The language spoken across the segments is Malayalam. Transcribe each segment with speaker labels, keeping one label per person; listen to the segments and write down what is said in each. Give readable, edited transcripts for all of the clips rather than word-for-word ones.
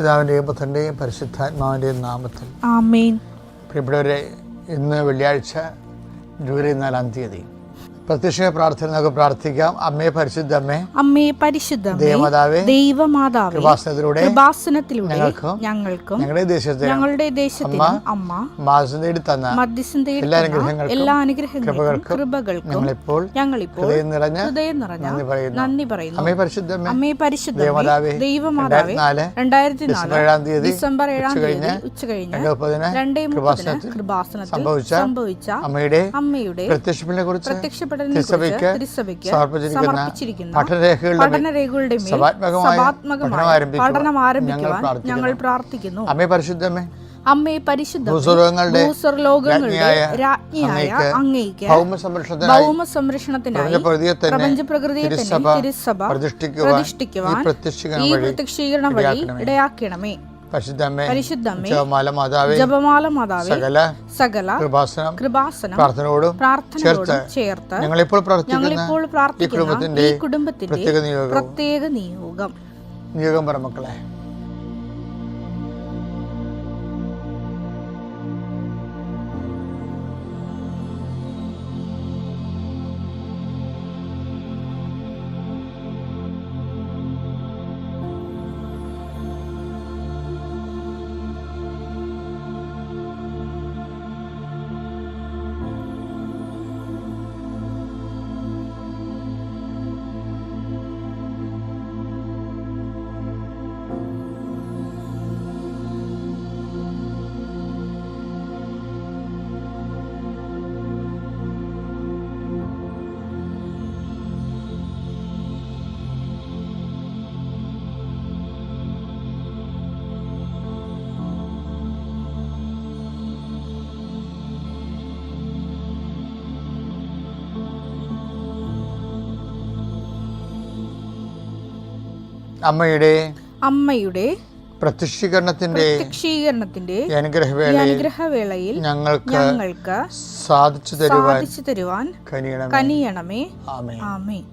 Speaker 1: പിതാവിൻ്റെയും പുത്രൻ്റെയും പരിശുദ്ധാത്മാവിൻ്റെയും നാമത്തിൽ
Speaker 2: ആമേൻ.
Speaker 1: പ്രിയപ്പെട്ടവരെ, ഇന്ന് വെള്ളിയാഴ്ച ജൂലൈ 4-ാം തീയതി പ്രത്യക്ഷ പ്രാർത്ഥന നമുക്ക് പ്രാർത്ഥിക്കാം. അമ്മേ പരിശുദ്ധമ്മേ,
Speaker 2: അമ്മേ പരിശുദ്ധമേ,
Speaker 1: ദേവമാതാവേ,
Speaker 2: ദൈവമാതാവേ,
Speaker 1: കൃപാസനത്തിലൂടെ
Speaker 2: ഞങ്ങൾക്കും
Speaker 1: ഞങ്ങളുടെ
Speaker 2: ദേശത്തിനും അമ്മ മധ്യസ്ഥം തേടി എല്ലാ അനുഗ്രഹങ്ങൾക്കും കൃപകൾക്കും ഞങ്ങളിപ്പോൾ ഹൃദയം നിറഞ്ഞ നന്ദി പറയുന്നു. അമ്മേ പരിശുദ്ധമേ, ദൈവമാതാവേ, 2004 ഡിസംബർ 7-ാം തീയതി ഉച്ചകഴിഞ്ഞ് 2:30 കൃപാസനത്തിൽ സംഭവിച്ച അമ്മയുടെ പ്രത്യക്ഷ തിരുസഭയ്ക്ക് സമർപ്പിച്ചിരിക്കുന്ന പഠനരേഖകളുടെ മേൽ സഭാത്മകമായ പഠനം ആരംഭിക്കുവാൻ ഞങ്ങൾ പ്രാർത്ഥിക്കുന്നു. അമ്മേ പരിശുദ്ധമേ, ഭൂസ്വർലോകങ്ങളുടെ രാജ്ഞിയായ അങ്ങേയ്ക്ക് ഭൗമ സംരക്ഷണത്തിനായി പ്രപഞ്ചപ്രകൃതിയെ തന്നെ തിരുസഭ പ്രതിഷ്ഠിക്കുവാൻ ഈ പ്രത്യക്ഷീകരണം വഴി ഇടയാക്കണമേ. പരിശുദ്ധമേ, ജപമാല മാതാവേ, സകല കൃപാസനം പ്രാർത്ഥനയോടും ചേർത്ത് ഞങ്ങളിപ്പോൾ പ്രാർത്ഥിക്കുന്ന ഈ കുടുംബത്തിന്റെ പ്രത്യേക നിയോഗം പറമക്കളെ. അമ്മയുടെ പ്രത്യക്ഷീകരണത്തിന്റെ അനുഗ്രഹവേളയിൽ ഞങ്ങൾക്ക് സാധിച്ചു തരുവാൻ കനിയണമേ. ആമേൻ.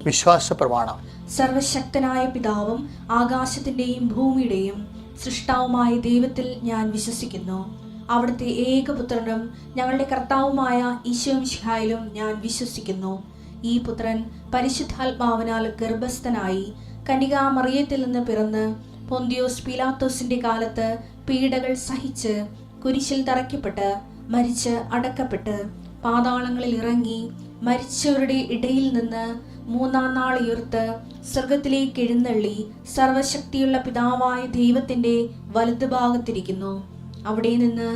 Speaker 2: വിശ്വാസ പ്രമാണം.
Speaker 3: സർവശക്തനായ പിതാവും ആകാശത്തിന്റെയും ഭൂമിയുടെയും സൃഷ്ടാവുമായ ദൈവത്തിൽ ഞാൻ വിശ്വസിക്കുന്നു. അവിടുത്തെ ഏകപുത്രനും ഞങ്ങളുടെ കർത്താവുമായ ഈശോമിശിഹായിലും ഞാൻ വിശ്വസിക്കുന്നു. ഈ പുത്രൻ പരിശുദ്ധാത്മാവിനാൽ ഗർഭസ്ഥനായി കന്യകാമറിയത്തിൽ നിന്ന് പിറന്ന് പൊന്തിയോസ് പീലാത്തോസിന്റെ കാലത്ത് പീഡകൾ സഹിച്ച് കുരിശിൽ തറയ്ക്കപ്പെട്ട് മരിച്ച് അടക്കപ്പെട്ട് പാതാളങ്ങളിൽ ഇറങ്ങി മരിച്ചവരുടെ ഇടയിൽ നിന്ന് 3-ാം നാൾ ഉയർത്ത് സ്വർഗത്തിലേക്ക് എഴുന്നള്ളി സർവശക്തിയുള്ള പിതാവായ ദൈവത്തിന്റെ വലതുഭാഗത്തിരിക്കുന്നു. അവിടെ നിന്ന്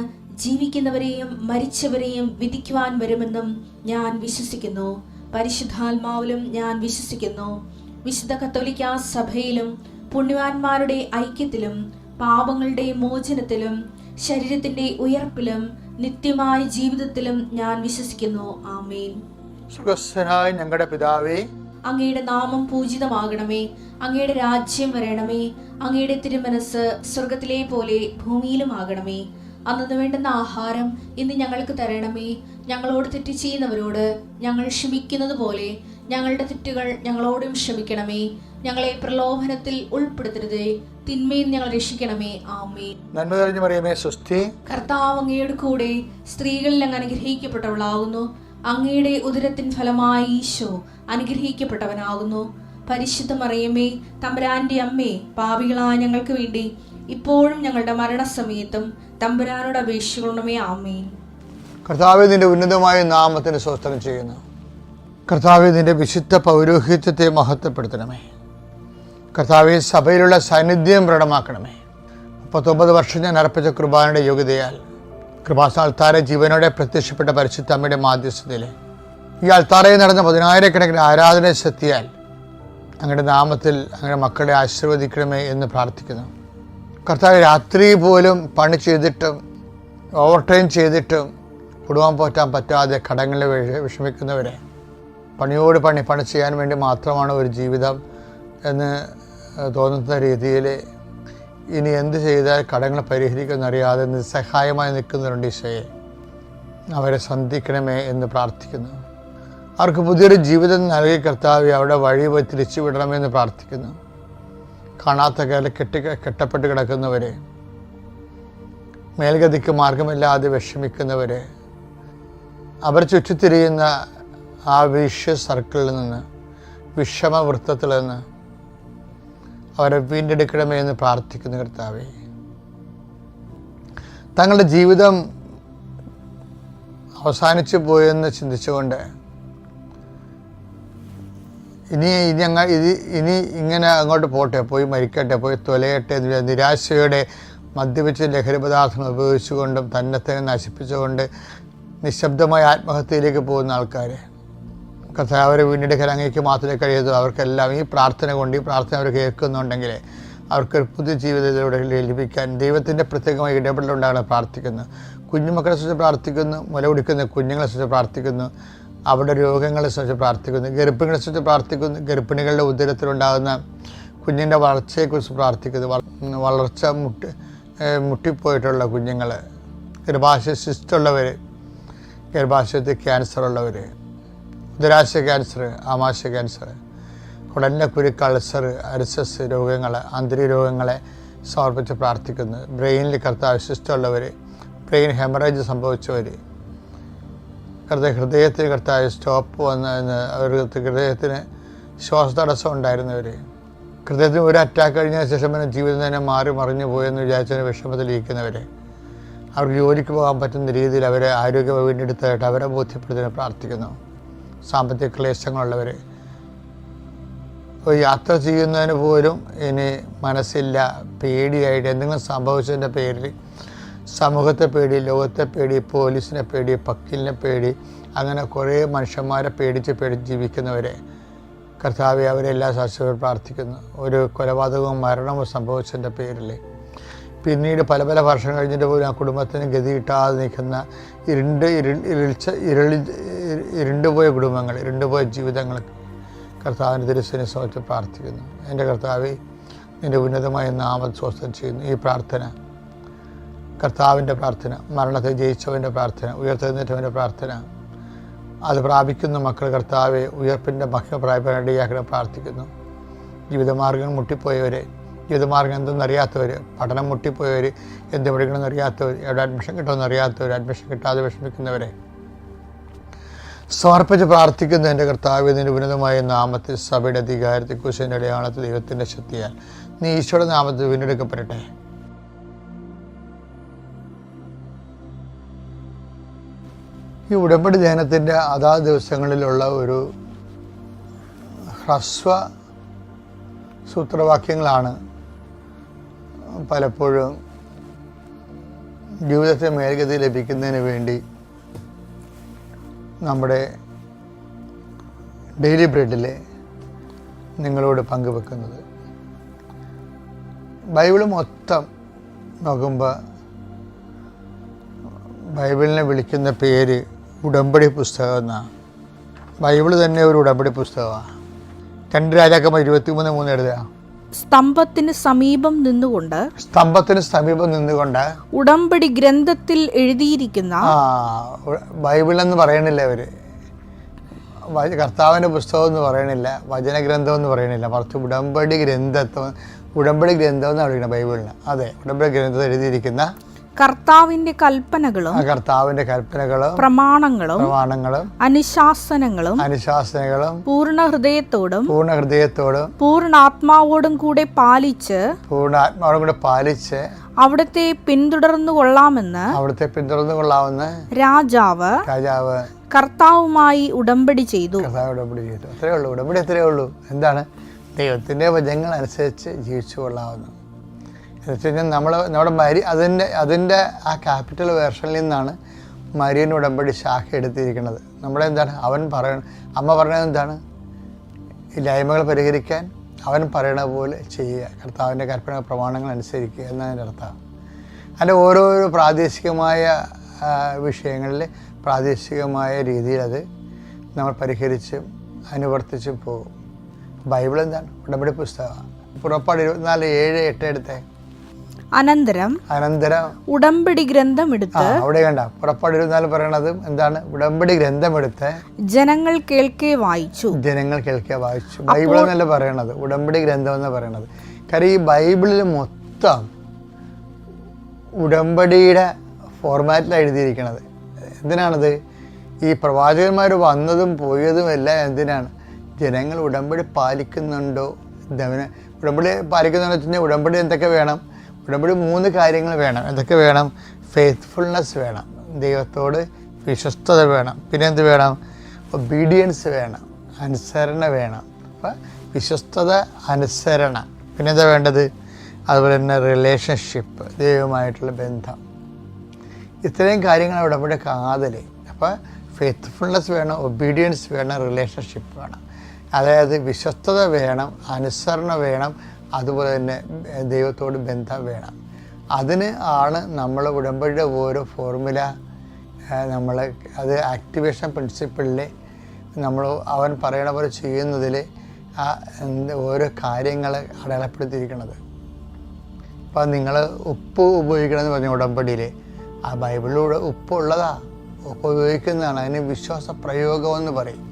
Speaker 3: ജീവിക്കുന്നവരെയും മരിച്ചവരെയും വിധിക്കുവാൻ വരുമെന്നും ഞാൻ വിശ്വസിക്കുന്നു. പരിശുദ്ധാത്മാവിലും ഞാൻ വിശ്വസിക്കുന്നു. വിശുദ്ധ കത്തോലിക്കാ സഭയിലും പുണ്യവാന്മാരുടെ ഐക്യത്തിലും പാപങ്ങളുടെ മോചനത്തിലും ശരീരത്തിന്റെ ഉയർപ്പിലും നിത്യമായ ജീവിതത്തിലും ഞാൻ വിശ്വസിക്കുന്നു. ആമേൻ.
Speaker 1: സ്വർഗ്ഗസ്ഥനായ ഞങ്ങളുടെ പിതാവേ,
Speaker 3: അങ്ങയുടെ നാമം പൂജിതമാകണമേ. അങ്ങയുടെ രാജ്യം വരണമേ. അങ്ങയുടെ തിരുമനസ് സ്വർഗത്തിലെ പോലെ ഭൂമിയിലും ആകണമേ. അന്നു വേണ്ടുന്ന ആഹാരം ഇന്ന് ഞങ്ങൾക്ക് തരണമേ. ഞങ്ങളോട് തെറ്റ് ചെയ്യുന്നവരോട് ഞങ്ങൾ ക്ഷമിക്കുന്നത് പോലെ ഞങ്ങളുടെ തെറ്റുകൾ ഞങ്ങളോടും ക്ഷമിക്കണമേ. ഞങ്ങളെ പ്രലോഭനത്തിൽ ഉൾപ്പെടുത്തരുതേ, തിന്മയിൽ ഞങ്ങൾ രക്ഷിക്കണമേ. ആമേൻ.
Speaker 1: നന്മ നിറഞ്ഞ മറിയമേ, സ്വസ്തി.
Speaker 3: കർത്താവ് അങ്ങയുടെ കൂടെ സ്ത്രീകളിൽ അങ്ങ് അനുഗ്രഹിക്കപ്പെട്ടവളാകുന്നു. അങ്ങയുടെ ഉദരത്തിൻ ഫലമായി ഈശോ അനുഗ്രഹിക്കപ്പെട്ടവനാകുന്നു. പരിശുദ്ധ മറിയമേ, തമ്പുരാന്റെ അമ്മേ, പാപികളായ ഞങ്ങൾക്ക് വേണ്ടി ഇപ്പോഴും ഞങ്ങളുടെ മരണസമയത്തും തമ്പുരാനോട് അപേക്ഷിക്കണമേ. ആമേൻ.
Speaker 1: കർത്താവേ, നിന്റെ ഉന്നതമായ നാമത്തിന് സ്തോത്രം ചെയ്യുന്നു. കർത്താവേ, നിന്റെ വിശുദ്ധ പൗരോഹിത്യത്തെ മഹത്വപ്പെടുത്തണമേ. കർത്താവേ, സഭയിലുള്ള സാന്നിധ്യം പ്രകടമാക്കണമേ. 39 വർഷം ഞാൻ അർപ്പിച്ച കുർബാനയുടെ യോഗ്യതയാൽ കൃപാസന അൾത്താരെ ജീവനോടെ പ്രത്യക്ഷപ്പെട്ട പരിശുദ്ധ അമ്മയുടെ മാധ്യസ്ഥതയിൽ ഈ അൾത്താരയിൽ നടന്ന 10,000-കണക്കിന് ആരാധന ശക്തിയാൽ അങ്ങയുടെ നാമത്തിൽ അങ്ങയുടെ മക്കളെ ആശീർവദിക്കണമേ എന്ന് പ്രാർത്ഥിക്കുന്നു. കർത്താവ്, രാത്രി പോലും പണി ചെയ്തിട്ടും ഓവർ ടൈം ചെയ്തിട്ടും കുടുംബം പോറ്റാൻ പറ്റാതെ കടങ്ങളിൽ വിഷമിക്കുന്നവരെ പണിയോട് പണി ചെയ്യാൻ വേണ്ടി മാത്രമാണ് ഒരു ജീവിതം എന്ന് തോന്നുന്ന രീതിയിൽ ഇനി എന്ത് ചെയ്താൽ കടങ്ങൾ പരിഹരിക്കുമെന്നറിയാതെ നിസ്സഹായമായി നിൽക്കുന്നവരുണ്ട്. ഈശോയെ, അവരെ സന്ധിക്കണമേ എന്ന് പ്രാർത്ഥിക്കുന്നു. അവർക്ക് പുതിയൊരു ജീവിതം നൽകി കർത്താവെ അവരുടെ വഴി തിരിച്ചു വിടണമെന്ന് പ്രാർത്ഥിക്കുന്നു. കാണാത്ത കയറിൽ കെട്ടപ്പെട്ട് കിടക്കുന്നവർ, മേൽഗതിക്ക് മാർഗമില്ലാതെ വിഷമിക്കുന്നവർ, അവർ ചുറ്റിത്തിരിയുന്ന ആ വിഷ്യ സർക്കിളിൽ നിന്ന്, വിഷമവൃത്തത്തിൽ നിന്ന് അവരെ വീണ്ടെടുക്കണമേ എന്ന് പ്രാർത്ഥിക്കുന്നു കർത്താവേ. തങ്ങളുടെ ജീവിതം അവസാനിച്ചു പോയെന്ന് ചിന്തിച്ചുകൊണ്ട് ഇനി ഇങ്ങനെ അങ്ങോട്ട് പോട്ടെ, പോയി മരിക്കട്ടെ, പോയി തൊലയട്ടെ എന്ന് നിരാശയോടെ മദ്യപിച്ച് ലഹരി പദാർത്ഥങ്ങൾ ഉപയോഗിച്ചുകൊണ്ടും തന്നെ നശിപ്പിച്ചുകൊണ്ട് നിശബ്ദമായ ആത്മഹത്യയിലേക്ക് പോകുന്ന ആൾക്കാർ, കർത്താവേ അവരെ വീണ്ടെടുക്കാൻ അങ്ങേക്ക് മാത്രമേ കഴിയൂ. അവർക്കെല്ലാം ഈ പ്രാർത്ഥന കൊണ്ട്, ഈ പ്രാർത്ഥന അവർ കേൾക്കുന്നുണ്ടെങ്കിൽ അവർക്കൊരു പുതിയ ജീവിതത്തിലൂടെ ലഭിക്കാൻ ദൈവത്തിൻ്റെ പ്രത്യേകമായി ഇടപെടലുണ്ടാകണം പ്രാർത്ഥിക്കുന്നു. കുഞ്ഞുമക്കളെ സംബന്ധിച്ച് പ്രാർത്ഥിക്കുന്നു, മുല കുടിക്കുന്ന കുഞ്ഞുങ്ങളെ സംബന്ധിച്ച് പ്രാർത്ഥിക്കുന്നു, അവരുടെ രോഗങ്ങളെ സംബന്ധിച്ച് പ്രാർത്ഥിക്കുന്നു, ഗർഭിണികളെ സംബന്ധിച്ച് പ്രാർത്ഥിക്കുന്നു, ഗർഭിണികളുടെ ഉദരത്തിലുണ്ടാകുന്ന കുഞ്ഞിൻ്റെ വളർച്ചയെക്കുറിച്ച് പ്രാർത്ഥിക്കുന്നു. വളർച്ച മുട്ടിപ്പോയിട്ടുള്ള കുഞ്ഞുങ്ങൾ, ഗർഭാശയ സിസ്റ്റുള്ളവർ, ഗർഭാശയത്തിൽ ക്യാൻസറുള്ളവർ, ഉദരാശയ ക്യാൻസർ, ആമാശയ ക്യാൻസർ, കുടലിൻ്റെ കുരുക്ക്, അൾസർ, അരിസസ് രോഗങ്ങൾ, ആന്തരിക രോഗങ്ങളെ സമർപ്പിച്ച് പ്രാർത്ഥിക്കുന്നു. ബ്രെയിനിൽ കർത്താവ് സിസ്റ്റുള്ളവർ, ബ്രെയിൻ ഹെമറേജ് സംഭവിച്ചവർ, ഹൃദയത്തിന് കർത്താവ് സ്റ്റോപ്പ് വന്ന് അവർക്ക് ഹൃദയത്തിന് ശ്വാസതടസ്സം ഉണ്ടായിരുന്നവർ, ഹൃദയത്തിന് ഒരു അറ്റാക്ക് കഴിഞ്ഞ ശേഷം പിന്നെ ജീവിതം തന്നെ മാറി മറിഞ്ഞു പോയെന്ന് വിചാരിച്ചതിന് വിഷമത്തിലിരിക്കുന്നവർ, അവർക്ക് ജോലിക്ക് പോകാൻ പറ്റുന്ന രീതിയിൽ അവരെ ആരോഗ്യം വീണ്ടെടുത്തായിട്ട് അവരെ ബോധ്യപ്പെടുത്താൻ പ്രാർത്ഥിക്കുന്നു. സാമ്പത്തിക ക്ലേശങ്ങളുള്ളവർ, ഒരു യാത്ര ചെയ്യുന്നതിന് പോലും ഇനി മനസ്സില്ല, പേടിയായിട്ട് എന്തെങ്കിലും സംഭവിച്ചതിൻ്റെ പേരിൽ സമൂഹത്തെ പേടി, ലോകത്തെ പേടി, പോലീസിനെ പേടി, വക്കീലിനെ പേടി, അങ്ങനെ കുറേ മനുഷ്യന്മാരെ പേടിച്ച് ജീവിക്കുന്നവരെ കർത്താവെ അവരെല്ലാം സാക്ഷികൾ പ്രാർത്ഥിക്കുന്നു. ഒരു കൊലപാതകവും മരണവും സംഭവിച്ചതിൻ്റെ പേരിൽ പിന്നീട് പല വർഷം കഴിഞ്ഞിട്ട് പോലും ആ കുടുംബത്തിന് ഗതി കിട്ടാതെ നിൽക്കുന്ന ഇരുണ്ടുപോയ കുടുംബങ്ങൾ, ഇരുണ്ടുപോയ ജീവിതങ്ങൾ കർത്താവിൻ്റെ തിരുസന്നിധിയിൽ സമർപ്പിച്ച് പ്രാർത്ഥിക്കുന്നു. എൻ്റെ കർത്താവെ, നിൻ്റെ ഉന്നതമായ നാമത്തെ സ്വസ്ഥം ചെയ്യുന്നു. ഈ പ്രാർത്ഥന കർത്താവിൻ്റെ പ്രാർത്ഥന, മരണത്തെ ജയിച്ചവൻ്റെ പ്രാർത്ഥന, ഉയർത്തെഴുന്നേറ്റവൻ്റെ പ്രാർത്ഥന, അത് പ്രാപിക്കുന്ന മക്കൾ കർത്താവെ ഉയർപ്പിൻ്റെ മഹിമ പ്രാപിക്കാനിടയാക്കണം പ്രാർത്ഥിക്കുന്നു. ജീവിതമാർഗ്ഗം മുട്ടിപ്പോയവരെ, ജീവിതമാർഗ്ഗം എന്തെന്നറിയാത്തവർ, പഠനം മുട്ടിപ്പോയവർ, എന്ത് പഠിക്കണമെന്ന് അറിയാത്തവർ, എവിടെ അഡ്മിഷൻ കിട്ടുമെന്ന് അറിയാത്തവർ, അഡ്മിഷൻ കിട്ടാതെ വിഷമിക്കുന്നവരെ സമർപ്പിച്ച് പ്രാർത്ഥിക്കുന്നു. എൻ്റെ കർത്താവ്, നിൻ്റെ ഉന്നതമായ നാമത്തിൽ സഭയുടെ അധികാരത്തിൽ കുശൻ്റെ അടയാളത്തിൽ ദൈവത്തിൻ്റെ ശക്തിയാൽ നീ ഈശോയുടെ നാമത്തിൽ വീണ്ടെടുക്കപ്പെടട്ടെ. ഈ ഉടമ്പടി ധ്യാനത്തിൻ്റെ അതാത് ദിവസങ്ങളിലുള്ള ഒരു ഹ്രസ്വ സൂത്രവാക്യങ്ങളാണ് പലപ്പോഴും ജീവിതത്തെ മേൽഗതി ലഭിക്കുന്നതിന് വേണ്ടി നമ്മുടെ ഡെയിലി ബ്രെഡിൽ നിങ്ങളോട് പങ്കുവെക്കുന്നത്. ബൈബിള് മൊത്തം നോക്കുമ്പോൾ ബൈബിളിനെ വിളിക്കുന്ന പേര് ഉടമ്പടി പുസ്തകം എന്നാണ്. ബൈബിള് തന്നെ ഒരു ഉടമ്പടി പുസ്തകമാണ്. 2 രാജാക്കന്മാർ 23:3 എഴുതുക.
Speaker 2: സ്തംഭത്തിന് സമീപം നിന്നുകൊണ്ട് ഉടമ്പടി ഗ്രന്ഥത്തിൽ എഴുതിയിരിക്കുന്ന
Speaker 1: ബൈബിൾ എന്ന് പറയണില്ല അവര്, കർത്താവിൻ്റെ പുസ്തകം എന്ന് പറയണില്ല, വചനഗ്രന്ഥം എന്ന് പറയണില്ല, മറിച്ച് ഉടമ്പടി ഗ്രന്ഥം എന്നാണ് വിളിക്കുന്നത് ബൈബിളിന്. അതെ, ഉടമ്പടി ഗ്രന്ഥത്തിൽ എഴുതിയിരിക്കുന്ന
Speaker 2: കർത്താവിന്റെ കൽപ്പനകളും പ്രമാണങ്ങളും അനുശാസനങ്ങളും പൂർണ്ണ ഹൃദയത്തോടും പൂർണ്ണാത്മാവോടും കൂടെ പാലിച്ച് അവിടുത്തെ പിന്തുടർന്നു കൊള്ളാമെന്ന് രാജാവ് കർത്താവുമായി ഉടമ്പടി ചെയ്തു.
Speaker 1: അത്രയേ ഉള്ളൂ. ഉടമ്പടി അത്രയേ ഉള്ളൂ. എന്താണ്? ദൈവത്തിൻ്റെ വചനങ്ങൾ അനുസരിച്ച് ജീവിച്ചു കൊള്ളാവുന്നു. എന്ന് വെച്ച് കഴിഞ്ഞാൽ നമ്മുടെ അതിൻ്റെ ആ ക്യാപിറ്റൽ വേർഷനിൽ നിന്നാണ് മരിയൻ ഉടമ്പടി ശാഖ എടുത്തിരിക്കുന്നത്. നമ്മുടെ എന്താണ് അമ്മ പറയണത് എന്താണ്? ഇല്ലായ്മകൾ പരിഹരിക്കാൻ അവൻ പറയണ പോലെ ചെയ്യുക, കർത്താവിൻ്റെ കൽപ്പന പ്രമാണങ്ങൾ അനുസരിക്കുക എന്നതിൻ്റെ അർത്ഥം. അതിൻ്റെ ഓരോരോ പ്രാദേശികമായ വിഷയങ്ങളിൽ പ്രാദേശികമായ രീതിയിൽ അത് നമ്മൾ പരിഹരിച്ചും അനുവർത്തിച്ചും പോകും. ബൈബിൾ എന്താണ്? ഉടമ്പടി പുസ്തകമാണ്. പുറപ്പാട് 24:7-8 എടുത്തേ.
Speaker 2: അനന്തരം ഉടമ്പടി ഗ്രന്ഥം എടുത്ത്
Speaker 1: അവിടെ കണ്ട പുറപ്പാട് 24 പറയണത് എന്താണ്? ഉടമ്പടി ഗ്രന്ഥം എടുത്ത്
Speaker 2: ജനങ്ങൾ കേൾക്കെ വായിച്ചു.
Speaker 1: ബൈബിൾ എന്നല്ല പറയണത്, ഉടമ്പടി ഗ്രന്ഥം എന്ന് പറയണത്. കാര്യം ഈ ബൈബിളിൽ മൊത്തം ഉടമ്പടിയുടെ ഫോർമാറ്റിലാണ് എഴുതിയിരിക്കുന്നത്. എന്തിനാണത്? ഈ പ്രവാചകന്മാർ വന്നതും പോയതും എല്ലാം എന്തിനാണ്? ജനങ്ങൾ ഉടമ്പടി പാലിക്കുന്നുണ്ടോ? ഉടമ്പടി പാലിക്കുന്നുണ്ടോ വെച്ച് കഴിഞ്ഞാൽ ഉടമ്പടി എന്തൊക്കെ വേണം? ഉടമ്പടി 3 കാര്യങ്ങൾ വേണം. എന്തൊക്കെ വേണം? ഫെയ്ത്ത്ഫുൾനെസ് വേണം, ദൈവത്തോട് വിശ്വസ്തത വേണം, പിന്നെ എന്ത് വേണം? ഒബീഡിയൻസ് വേണം, അനുസരണ വേണം. അപ്പം വിശ്വസ്തത, അനുസരണ, പിന്നെന്താ വേണ്ടത്? അതുപോലെ തന്നെ റിലേഷൻഷിപ്പ്, ദൈവമായിട്ടുള്ള ബന്ധം. ഇത്രയും കാര്യങ്ങളാണ് ഉടമ്പടി കാതൽ. അപ്പോൾ ഫെയ്ത്ത്ഫുൾനെസ് വേണം, ഒബീഡിയൻസ് വേണം, റിലേഷൻഷിപ്പ് വേണം. അതായത് വിശ്വസ്തത വേണം, അനുസരണ വേണം, അതുപോലെ തന്നെ ദൈവത്തോട് ബന്ധം വേണം. അതിന് ആണ് നമ്മൾ ഉടമ്പടിയുടെ ഓരോ ഫോർമുല നമ്മൾ അത് ആക്ടിവേഷൻ പ്രിൻസിപ്പിളിൽ നമ്മൾ അവൻ പറയണ പോലെ ചെയ്യുന്നതിൽ ആ ഓരോ കാര്യങ്ങൾ അടയാളപ്പെടുത്തിയിരിക്കുന്നത്. അപ്പം നിങ്ങൾ ഉപ്പ് ഉപയോഗിക്കണമെന്ന് പറഞ്ഞ ഉടമ്പടിയിൽ ആ ബൈബിളിലൂടെ ഉപ്പ് ഉള്ളതാ, ഉപ്പ് ഉപയോഗിക്കുന്നതാണ്. അതിന് വിശ്വാസ പ്രയോഗമെന്ന് പറയും.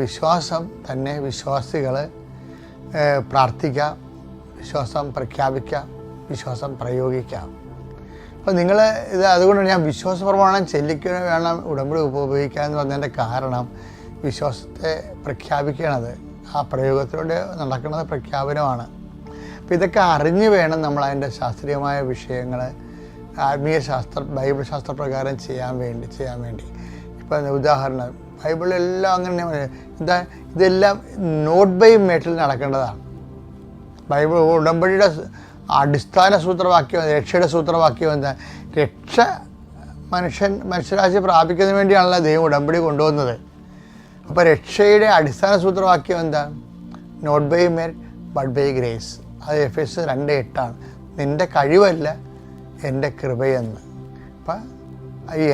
Speaker 1: വിശ്വാസം തന്നെ വിശ്വാസികൾ പ്രാർത്ഥിക്കാം, വിശ്വാസം പ്രഖ്യാപിക്കാം, വിശ്വാസം പ്രയോഗിക്കാം. അപ്പോൾ നിങ്ങൾ ഇത് അതുകൊണ്ടാണ് ഞാൻ വിശ്വാസ പ്രമാണം ചെല്ലിക്കുക വേണം ഉടമ്പടി ഉപയോഗിക്കുക എന്ന് പറഞ്ഞതിൻ്റെ കാരണം വിശ്വാസത്തെ പ്രഖ്യാപിക്കണത് ആ പ്രയോഗത്തിലൂടെ നടക്കുന്നത് പ്രഖ്യാപനമാണ്. അപ്പോൾ ഇതൊക്കെ അറിഞ്ഞ് വേണം നമ്മൾ അതിൻ്റെ ശാസ്ത്രീയമായ വിഷയങ്ങൾ ആത്മീയ ബൈബിൾ ശാസ്ത്രപ്രകാരം ചെയ്യാൻ വേണ്ടി. ഇപ്പം ഉദാഹരണം ബൈബിളെല്ലാം അങ്ങനെ ഇതെല്ലാം നോട്ട് ബൈ മേട്ടിൽ നടക്കേണ്ടതാണ്. ബൈബിൾ ഉടമ്പടിയുടെ അടിസ്ഥാന സൂത്രവാക്യം, രക്ഷയുടെ സൂത്രവാക്യം എന്താ? രക്ഷ മനുഷ്യരാശി പ്രാപിക്കുന്നതിന് വേണ്ടിയാണല്ലോ ദൈവം ഉടമ്പടി കൊണ്ടുവന്നത്. അപ്പോൾ രക്ഷയുടെ അടിസ്ഥാന സൂത്രവാക്യം എന്താ? Not by merit but by grace. അത് എഫെസ്യർ 2:8 നിൻ്റെ കഴിവല്ല എൻ്റെ കൃപയെന്ന്. അപ്പം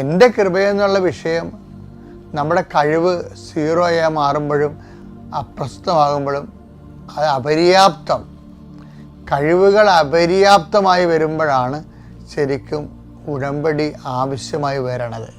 Speaker 1: എൻ്റെ കൃപയെന്നുള്ള വിഷയം നമ്മുടെ കഴിവ് 0 മാറുമ്പോഴും അപ്രസ്തുതമാകുമ്പോഴും അത് അപര്യാപ്തം, കഴിവുകൾ അപര്യാപ്തമായി വരുമ്പോഴാണ് ശരിക്കും ഉടമ്പടി ആവശ്യമായി വരണത്.